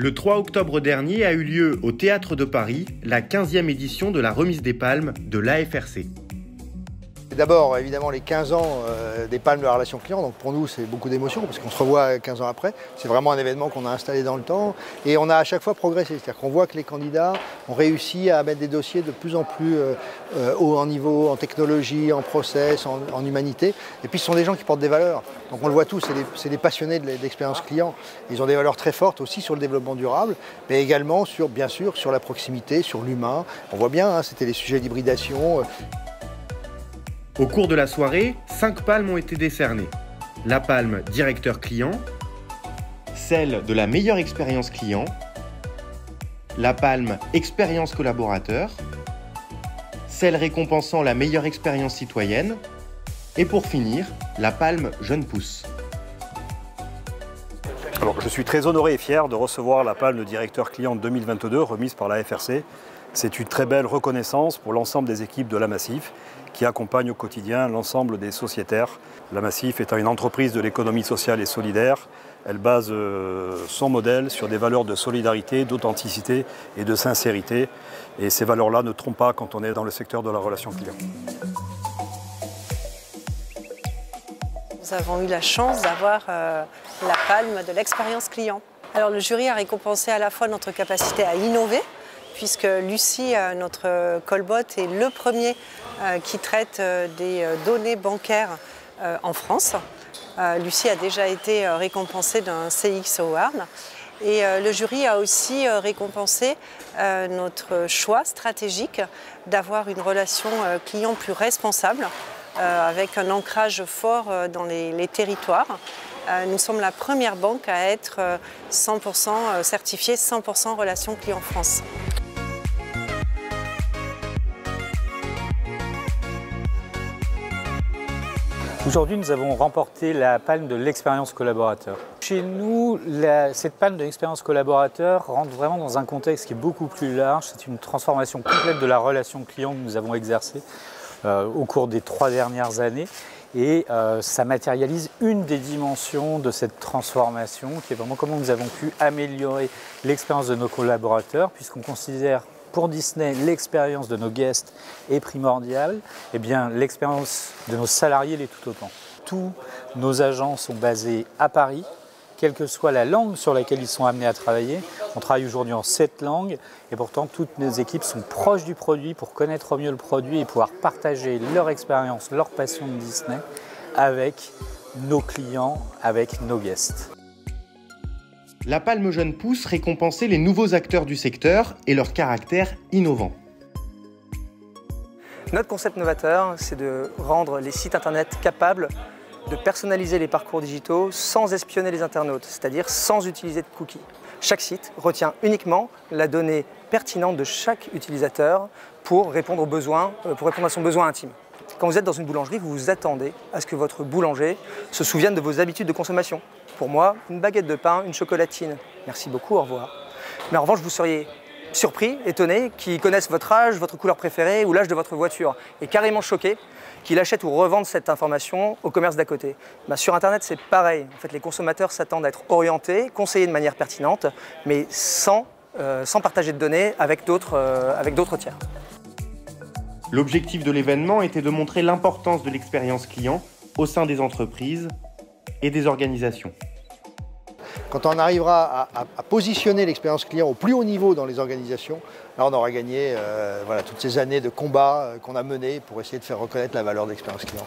Le 3 octobre dernier a eu lieu au Théâtre de Paris la 15e édition de la remise des palmes de l'AFRC. D'abord, évidemment, les 15 ans des palmes de la relation client. Donc pour nous, c'est beaucoup d'émotions parce qu'on se revoit 15 ans après. C'est vraiment un événement qu'on a installé dans le temps et on a à chaque fois progressé. C'est-à-dire qu'on voit que les candidats ont réussi à mettre des dossiers de plus en plus haut en niveau, en technologie, en process, en humanité. Et puis ce sont des gens qui portent des valeurs. Donc on le voit tous, c'est des passionnés de l'expérience client. Ils ont des valeurs très fortes aussi sur le développement durable, mais également sur, bien sûr, sur la proximité, sur l'humain. On voit bien, hein, c'était les sujets d'hybridation. Au cours de la soirée, 5 palmes ont été décernées. La palme directeur client, celle de la meilleure expérience client, la palme expérience collaborateur, celle récompensant la meilleure expérience citoyenne et pour finir, la palme jeune pousse. Alors, je suis très honoré et fier de recevoir la palme de directeur client 2022 remise par la FRC. C'est une très belle reconnaissance pour l'ensemble des équipes de la Massif qui accompagnent au quotidien l'ensemble des sociétaires. La Massif étant une entreprise de l'économie sociale et solidaire, elle base son modèle sur des valeurs de solidarité, d'authenticité et de sincérité. Et ces valeurs-là ne trompent pas quand on est dans le secteur de la relation client. Nous avons eu la chance d'avoir la palme de l'expérience client. Alors le jury a récompensé à la fois notre capacité à innover, puisque Lucie, notre callbot, est le premier qui traite des données bancaires en France. Lucie a déjà été récompensée d'un CX Award. Et le jury a aussi récompensé notre choix stratégique d'avoir une relation client plus responsable, avec un ancrage fort dans les territoires. Nous sommes la première banque à être 100% certifiée 100% relation client France. Aujourd'hui, nous avons remporté la palme de l'expérience collaborateur. Chez nous, cette palme de l'expérience collaborateur rentre vraiment dans un contexte qui est beaucoup plus large. C'est une transformation complète de la relation client que nous avons exercée au cours des 3 dernières années. Et ça matérialise une des dimensions de cette transformation, qui est vraiment comment nous avons pu améliorer l'expérience de nos collaborateurs, puisqu'on considère pour Disney, l'expérience de nos guests est primordiale, et bien l'expérience de nos salariés l'est tout autant. Tous nos agents sont basés à Paris, quelle que soit la langue sur laquelle ils sont amenés à travailler. On travaille aujourd'hui en 7 langues, et pourtant toutes nos équipes sont proches du produit pour connaître au mieux le produit et pouvoir partager leur expérience, leur passion de Disney avec nos clients, avec nos guests. La palme jeune pousse récompensait les nouveaux acteurs du secteur et leur caractère innovant. Notre concept novateur, c'est de rendre les sites internet capables de personnaliser les parcours digitaux sans espionner les internautes, c'est-à-dire sans utiliser de cookies. Chaque site retient uniquement la donnée pertinente de chaque utilisateur pour répondre aux besoins, pour répondre à son besoin intime. Quand vous êtes dans une boulangerie, vous vous attendez à ce que votre boulanger se souvienne de vos habitudes de consommation. Pour moi, une baguette de pain, une chocolatine. Merci beaucoup, au revoir. Mais en revanche, vous seriez surpris, étonné, qu'ils connaissent votre âge, votre couleur préférée ou l'âge de votre voiture, et carrément choqué qu'ils achètent ou revendent cette information au commerce d'à côté. Sur Internet, c'est pareil. En fait, les consommateurs s'attendent à être orientés, conseillés de manière pertinente, mais sans partager de données avec d'autres tiers. L'objectif de l'événement était de montrer l'importance de l'expérience client au sein des entreprises et des organisations. Quand on arrivera à positionner l'expérience client au plus haut niveau dans les organisations, là on aura gagné voilà, toutes ces années de combat qu'on a menées pour essayer de faire reconnaître la valeur de l'expérience client.